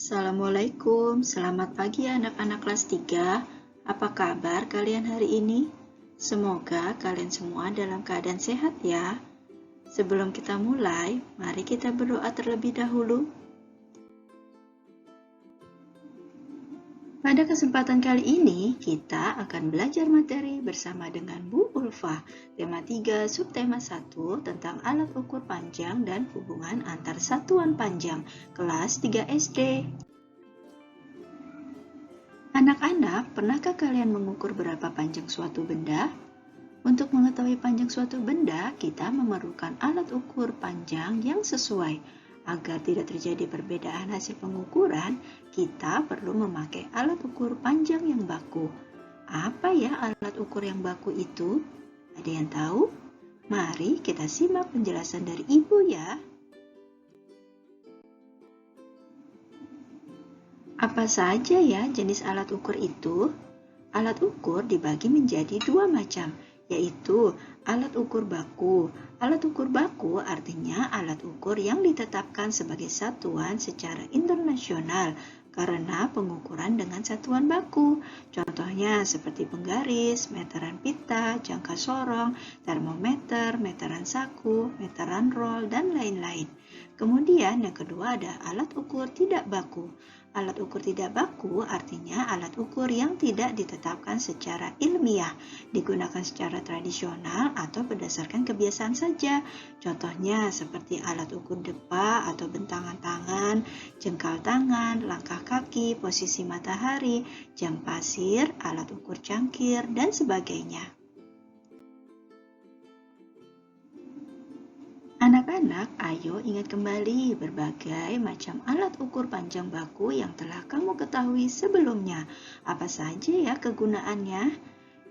Assalamualaikum, selamat pagi anak-anak kelas 3. Apa kabar kalian hari ini? Semoga kalian semua dalam keadaan sehat ya. Sebelum kita mulai, mari kita berdoa terlebih dahulu. Pada kesempatan kali ini, kita akan belajar materi bersama dengan Bu Ulfa, tema 3, subtema 1 tentang alat ukur panjang dan hubungan antar satuan panjang, kelas 3 SD. Anak-anak, pernahkah kalian mengukur berapa panjang suatu benda? Untuk mengetahui panjang suatu benda, kita memerlukan alat ukur panjang yang sesuai. Agar tidak terjadi perbedaan hasil pengukuran, kita perlu memakai alat ukur panjang yang baku. Apa ya alat ukur yang baku itu? Ada yang tahu? Mari kita simak penjelasan dari Ibu ya. Apa saja ya jenis alat ukur itu? Alat ukur dibagi menjadi dua macam, yaitu alat ukur baku. Alat ukur baku artinya alat ukur yang ditetapkan sebagai satuan secara internasional karena pengukuran dengan satuan baku. Contohnya seperti penggaris, meteran pita, jangka sorong, termometer, meteran saku, meteran roll, dan lain-lain. Kemudian yang kedua ada alat ukur tidak baku. Alat ukur tidak baku artinya alat ukur yang tidak ditetapkan secara ilmiah, digunakan secara tradisional atau berdasarkan kebiasaan saja. Contohnya seperti alat ukur depa atau bentangan tangan, jengkal tangan, langkah kaki, posisi matahari, jam pasir, alat ukur cangkir, dan sebagainya. Anak-anak, ayo ingat kembali berbagai macam alat ukur panjang baku yang telah kamu ketahui sebelumnya. Apa saja ya kegunaannya?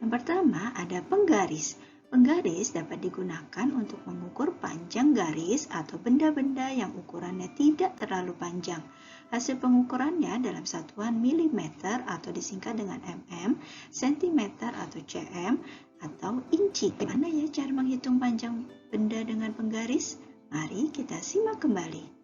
Yang pertama ada penggaris. Penggaris dapat digunakan untuk mengukur panjang garis atau benda-benda yang ukurannya tidak terlalu panjang. Hasil pengukurannya dalam satuan milimeter atau disingkat dengan mm, sentimeter atau cm, atau inci. Bagaimana ya cara menghitung panjang benda dengan penggaris? Mari kita simak kembali.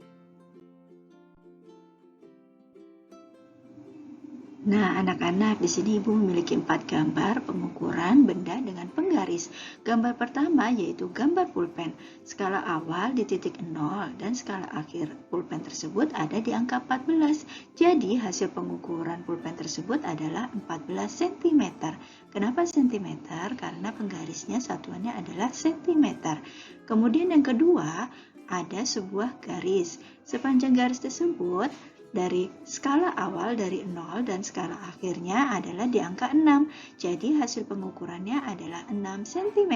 Nah, anak-anak, di sini Ibu memiliki 4 gambar pengukuran benda dengan penggaris. Gambar pertama yaitu gambar pulpen. Skala awal di titik 0 dan skala akhir pulpen tersebut ada di angka 14. Jadi, hasil pengukuran pulpen tersebut adalah 14 cm. Kenapa cm? Karena penggarisnya satuannya adalah cm. Kemudian yang kedua, ada sebuah garis. Sepanjang garis tersebut dari skala awal dari 0 dan skala akhirnya adalah di angka 6. Jadi hasil pengukurannya adalah 6 cm.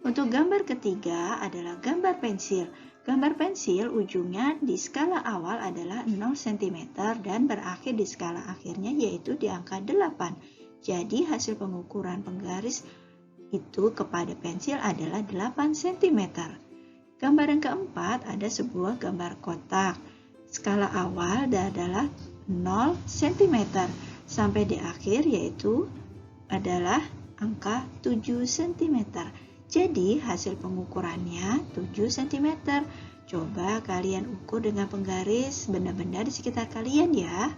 Untuk gambar ketiga adalah gambar pensil. Gambar pensil ujungnya di skala awal adalah 0 cm dan berakhir di skala akhirnya yaitu di angka 8. Jadi hasil pengukuran penggaris itu kepada pensil adalah 8 cm. Gambar yang keempat ada sebuah gambar kotak. Skala awal adalah 0 cm sampai di akhir yaitu adalah angka 7 cm. Jadi hasil pengukurannya 7 cm. Coba kalian ukur dengan penggaris benda-benda di sekitar kalian ya.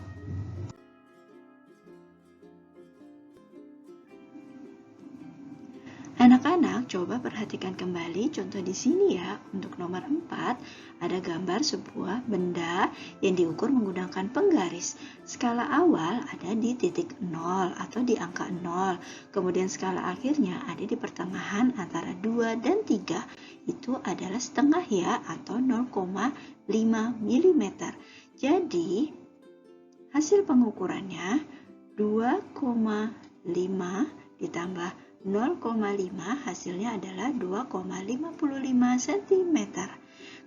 Anak-anak, coba perhatikan kembali contoh di sini ya. Untuk nomor 4, ada gambar sebuah benda yang diukur menggunakan penggaris. Skala awal ada di titik 0 atau di angka 0. Kemudian skala akhirnya ada di pertengahan antara 2 dan 3. Itu adalah setengah ya, atau 0,5 mm. Jadi, hasil pengukurannya 2,5 ditambah 0,5 hasilnya adalah 2,55 cm.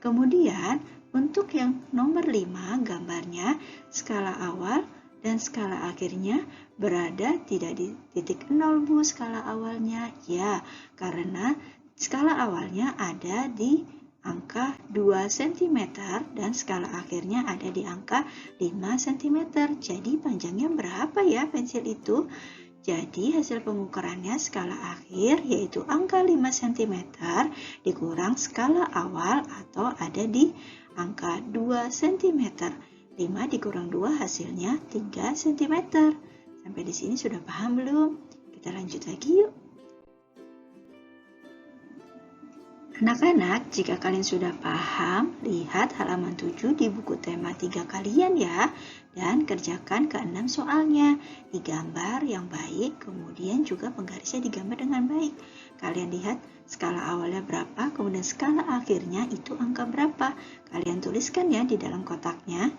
Kemudian untuk yang nomor 5 gambarnya skala awal dan skala akhirnya berada tidak di titik 0 Bu skala awalnya. Ya, karena skala awalnya ada di angka 2 cm dan skala akhirnya ada di angka 5 cm. Jadi panjangnya berapa ya pensil itu? Jadi hasil pengukurannya skala akhir yaitu angka 5 cm dikurang skala awal atau ada di angka 2 cm. 5 dikurang 2 hasilnya 3 cm. Sampai di sini sudah paham belum? Kita lanjut lagi yuk. Anak-anak, jika kalian sudah paham, lihat halaman 7 di buku tema 3 kalian ya. Dan kerjakan ke-6 soalnya. Digambar yang baik, kemudian juga penggarisnya digambar dengan baik. Kalian lihat skala awalnya berapa, kemudian skala akhirnya itu angka berapa. Kalian tuliskan ya di dalam kotaknya.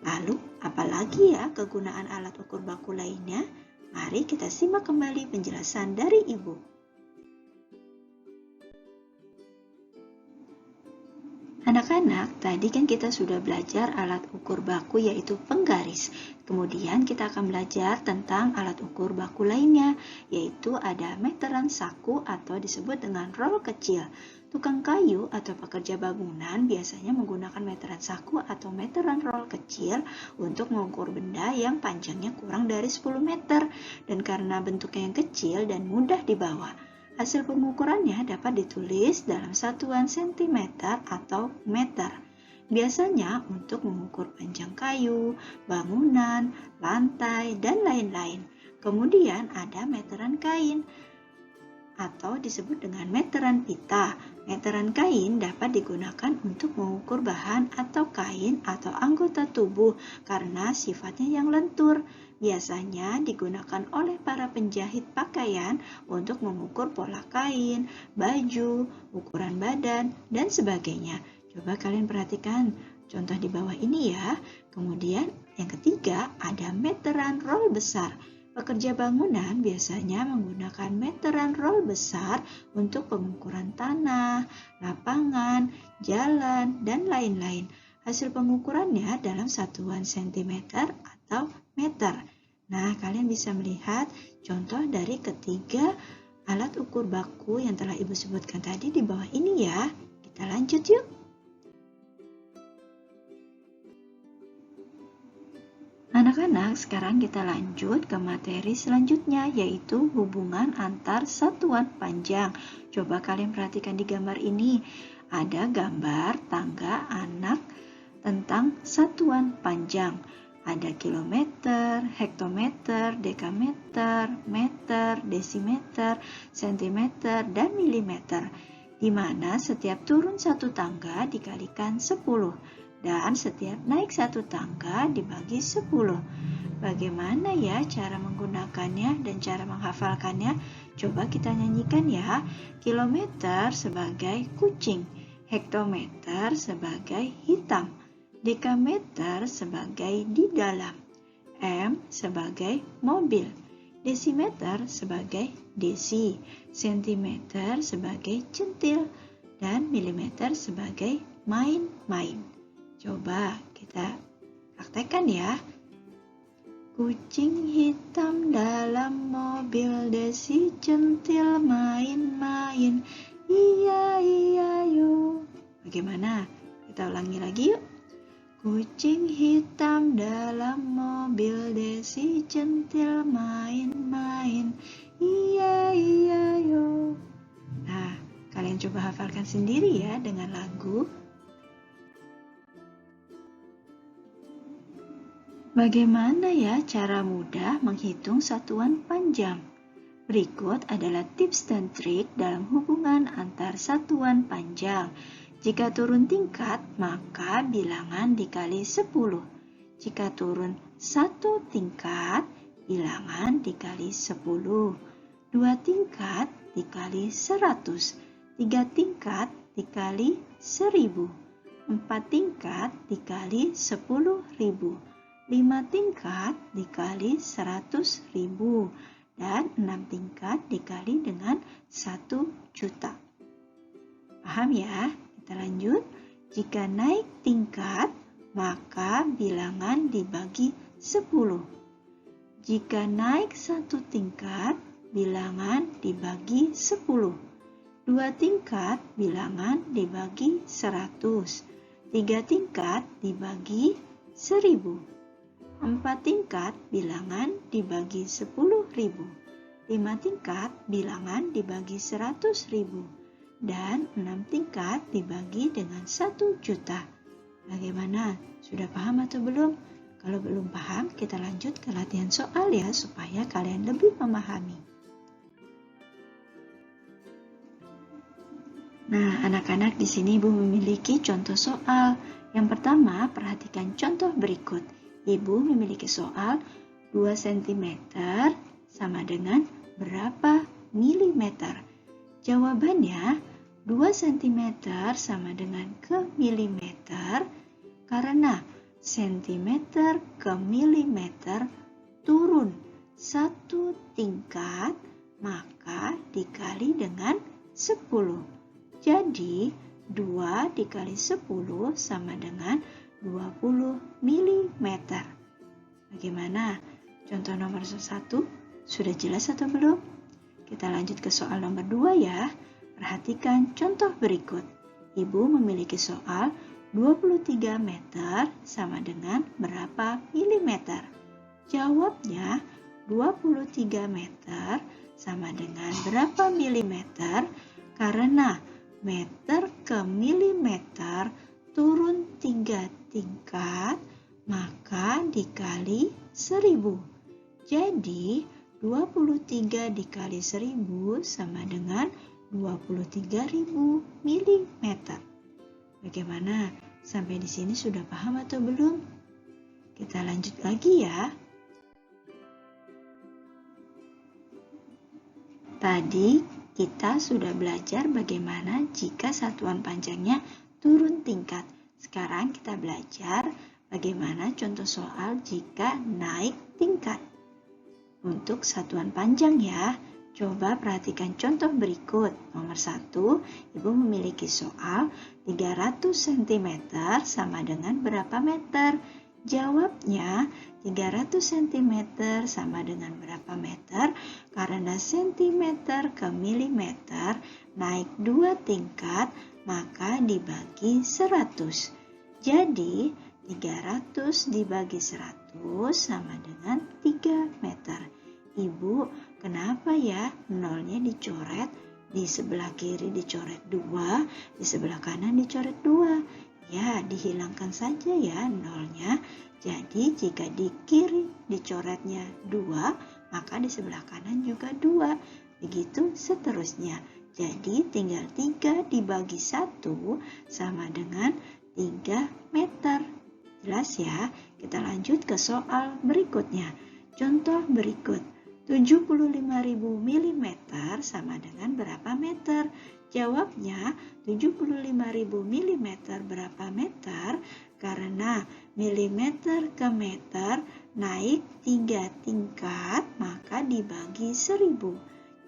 Lalu, apalagi ya kegunaan alat ukur baku lainnya? Mari kita simak kembali penjelasan dari Ibu. Anak-anak, tadi kan kita sudah belajar alat ukur baku yaitu penggaris. Kemudian kita akan belajar tentang alat ukur baku lainnya, yaitu ada meteran saku atau disebut dengan roll kecil. Tukang kayu atau pekerja bangunan biasanya menggunakan meteran saku atau meteran roll kecil untuk mengukur benda yang panjangnya kurang dari 10 meter. Dan karena bentuknya yang kecil dan mudah dibawa, hasil pengukurannya dapat ditulis dalam satuan cm atau meter. Biasanya untuk mengukur panjang kayu, bangunan, lantai, dan lain-lain. Kemudian ada meteran kain atau disebut dengan meteran pita. Meteran kain dapat digunakan untuk mengukur bahan atau kain atau anggota tubuh karena sifatnya yang lentur. Biasanya digunakan oleh para penjahit pakaian untuk mengukur pola kain, baju, ukuran badan, dan sebagainya. Coba kalian perhatikan contoh di bawah ini ya. Kemudian yang ketiga ada meteran roll besar. Pekerja bangunan biasanya menggunakan meteran roll besar untuk pengukuran tanah, lapangan, jalan, dan lain-lain. Hasil pengukurannya dalam satuan cm atau meter. Nah, kalian bisa melihat contoh dari ketiga alat ukur baku yang telah Ibu sebutkan tadi di bawah ini ya. Kita lanjut yuk. Anak-anak, sekarang kita lanjut ke materi selanjutnya, yaitu hubungan antar satuan panjang. Coba kalian perhatikan di gambar ini. Ada gambar tangga anak tentang satuan panjang. Ada kilometer, hektometer, dekameter, meter, desimeter, sentimeter, dan milimeter. Di mana setiap turun satu tangga dikalikan 10. Dan setiap naik satu tangga dibagi 10. Bagaimana ya cara menggunakannya dan cara menghafalkannya? Coba kita nyanyikan ya. Kilometer sebagai kucing, hektometer sebagai hitam, dekameter sebagai di dalam, M sebagai mobil, desimeter sebagai desi, sentimeter sebagai centil, dan milimeter sebagai main-main. Coba kita praktekkan ya. Kucing hitam dalam mobil, desi centil main-main. Iya iya yo. Bagaimana? Kita ulangi lagi yuk. Kucing hitam dalam mobil, desi centil main-main. Iya iya yo. Nah, kalian coba hafalkan sendiri ya dengan lagu. Bagaimana ya cara mudah menghitung satuan panjang? Berikut adalah tips dan trik dalam hubungan antar satuan panjang. Jika turun tingkat, maka bilangan dikali 10. Jika turun 1 tingkat, bilangan dikali 10. 2 tingkat dikali 100. 3 tingkat dikali 1000. 4 tingkat dikali 10.000. 5 tingkat dikali 100.000 dan 6 tingkat dikali dengan 1 juta. Paham ya? Kita lanjut. Jika naik tingkat, maka bilangan dibagi 10. Jika naik 1 tingkat, bilangan dibagi 10. 2 tingkat, bilangan dibagi 100. 3 tingkat dibagi 1000. 4 tingkat bilangan dibagi 10.000. 5 tingkat bilangan dibagi 100.000. Dan 6 tingkat dibagi dengan 1 juta. Bagaimana? Sudah paham atau belum? Kalau belum paham, kita lanjut ke latihan soal ya, supaya kalian lebih memahami. Nah, anak-anak, di sini Ibu memiliki contoh soal. Yang pertama, perhatikan contoh berikut. Ibu memiliki soal 2 cm sama dengan berapa milimeter? Jawabannya, 2 cm sama dengan ke milimeter karena sentimeter ke milimeter turun 1 tingkat, maka dikali dengan 10. Jadi, 2 dikali 10 sama dengan 20 mm. Bagaimana? Contoh nomor 1 sudah jelas atau belum? Kita lanjut ke soal nomor 2 ya. Perhatikan contoh berikut. Ibu memiliki soal 23 meter sama dengan berapa milimeter? Jawabnya, 23 meter sama dengan berapa milimeter? Karena meter ke milimeter turun 3 tingkat, maka dikali 1000. Jadi, 23 dikali 1000 sama dengan 23.000 milimeter. Bagaimana? Sampai di sini sudah paham atau belum? Kita lanjut lagi ya. Tadi kita sudah belajar bagaimana jika satuan panjangnya turun tingkat. Sekarang kita belajar bagaimana contoh soal jika naik tingkat. Untuk satuan panjang ya, coba perhatikan contoh berikut. Nomor 1, Ibu memiliki soal 300 cm sama dengan berapa meter? Jawabnya, 300 cm sama dengan berapa meter? Karena centimeter ke milimeter naik 2 tingkat, maka dibagi 100. Jadi, 300 dibagi 100 sama dengan 3 meter. Ibu, kenapa ya nolnya dicoret? Di sebelah kiri dicoret 2, di sebelah kanan dicoret 2. Ya, dihilangkan saja ya nolnya. Jadi, jika di kiri dicoretnya 2, maka di sebelah kanan juga 2. Begitu seterusnya. Jadi, tinggal 3 dibagi 1 sama dengan 3 meter. Jelas ya? Kita lanjut ke soal berikutnya. Contoh berikut. 75.000 mm sama dengan berapa meter? Jawabnya, 75.000 mm berapa meter? Karena milimeter ke meter naik 3 tingkat, maka dibagi 1000.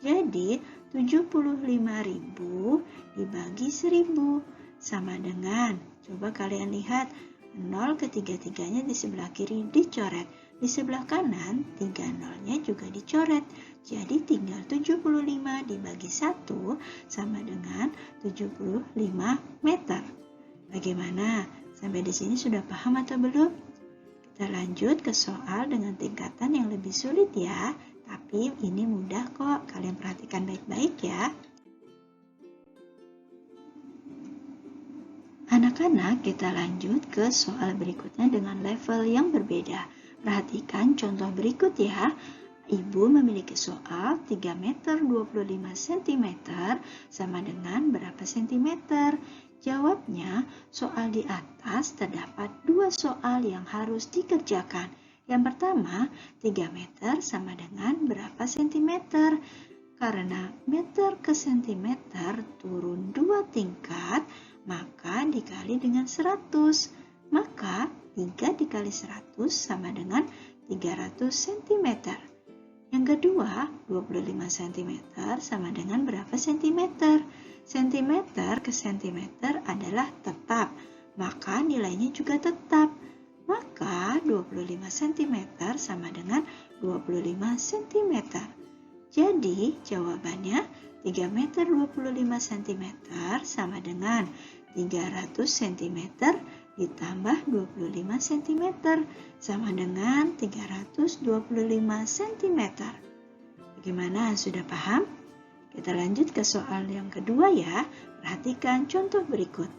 Jadi, 75.000 dibagi 1000 sama dengan, coba kalian lihat, 0 ketiga-tiganya di sebelah kiri dicoret. Di sebelah kanan, 3 nolnya juga dicoret. Jadi tinggal 75 dibagi 1 sama dengan 75 meter. Bagaimana? Sampai di sini sudah paham atau belum? Kita lanjut ke soal dengan tingkatan yang lebih sulit ya. Tapi ini mudah kok, kalian perhatikan baik-baik ya. Anak-anak, kita lanjut ke soal berikutnya dengan level yang berbeda. Perhatikan contoh berikut ya. Ibu memiliki soal 3 meter 25 cm sama dengan berapa sentimeter? Jawabnya, soal di atas terdapat 2 soal yang harus dikerjakan. Yang pertama, 3 meter sama dengan berapa sentimeter? Karena meter ke sentimeter turun 2 tingkat, maka dikali dengan 100. Maka 3 dikali 100 sama dengan 300 cm. Yang kedua, 25 cm sama dengan berapa sentimeter? Sentimeter ke sentimeter adalah tetap, maka nilainya juga tetap. Maka 25 cm sama dengan 25 cm. Jadi jawabannya 3 meter 25 cm sama dengan 300 cm ditambah 25 cm sama dengan 325 cm. Bagaimana? Sudah paham? Kita lanjut ke soal yang kedua ya. Perhatikan contoh berikut.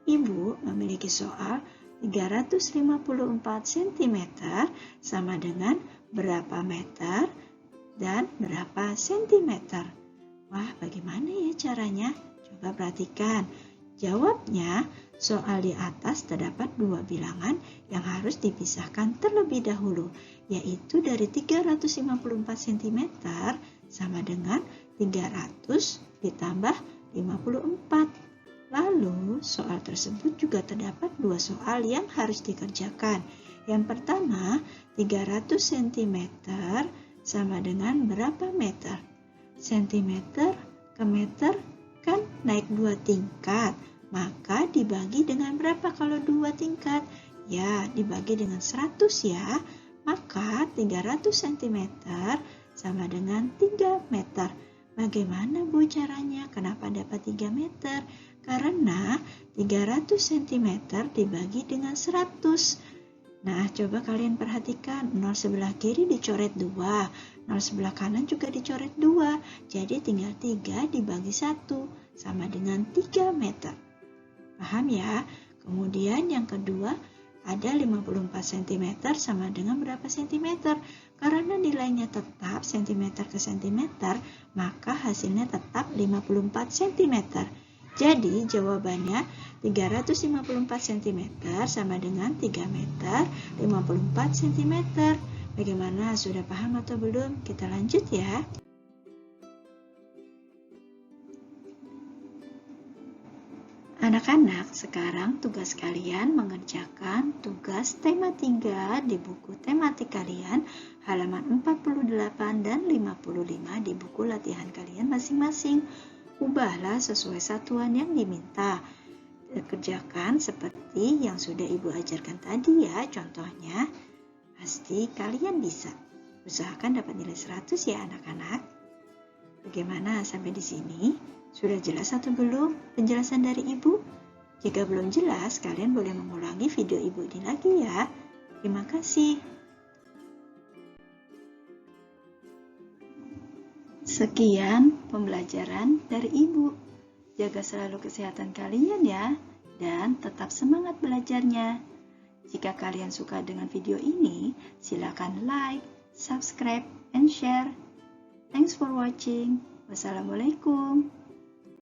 Ibu memiliki soal 354 cm sama dengan berapa meter dan berapa sentimeter? Wah, bagaimana ya caranya? Coba perhatikan. Jawabnya, soal di atas terdapat dua bilangan yang harus dipisahkan terlebih dahulu, yaitu dari 354 cm sama dengan 300 ditambah 54. Lalu, soal tersebut juga terdapat dua soal yang harus dikerjakan. Yang pertama, 300 cm sama dengan berapa meter? Sentimeter ke meter kan naik 2 tingkat, maka dibagi dengan berapa kalau 2 tingkat? Ya, dibagi dengan 100 ya. Maka 300 cm sama dengan 3 meter. Bagaimana Bu caranya? Kenapa dapat 3 meter? Karena 300 cm dibagi dengan 100. Nah, coba kalian perhatikan, 0 sebelah kiri dicoret 2, 0 sebelah kanan juga dicoret 2, jadi tinggal 3 dibagi 1, sama dengan 3 meter. Paham ya? Kemudian yang kedua, ada 54 cm sama dengan berapa cm? Karena nilainya tetap cm ke cm, maka hasilnya tetap 54 cm. Jadi jawabannya 354 cm sama dengan 3 meter 54 cm. Bagaimana? Sudah paham atau belum? Kita lanjut ya. Anak-anak, sekarang tugas kalian mengerjakan tugas tema 3 di buku tematik kalian halaman 48 dan 55 di buku latihan kalian masing-masing. Ubahlah sesuai satuan yang diminta. Kerjakan seperti yang sudah Ibu ajarkan tadi ya. Contohnya, pasti kalian bisa. Usahakan dapat nilai 100 ya anak-anak. Bagaimana sampai di sini? Sudah jelas atau belum penjelasan dari Ibu? Jika belum jelas, kalian boleh mengulangi video Ibu ini lagi ya. Terima kasih. Sekian pembelajaran dari Ibu. Jaga selalu kesehatan kalian ya, dan tetap semangat belajarnya. Jika kalian suka dengan video ini, silakan like, subscribe, and share. Thanks for watching. Wassalamualaikum.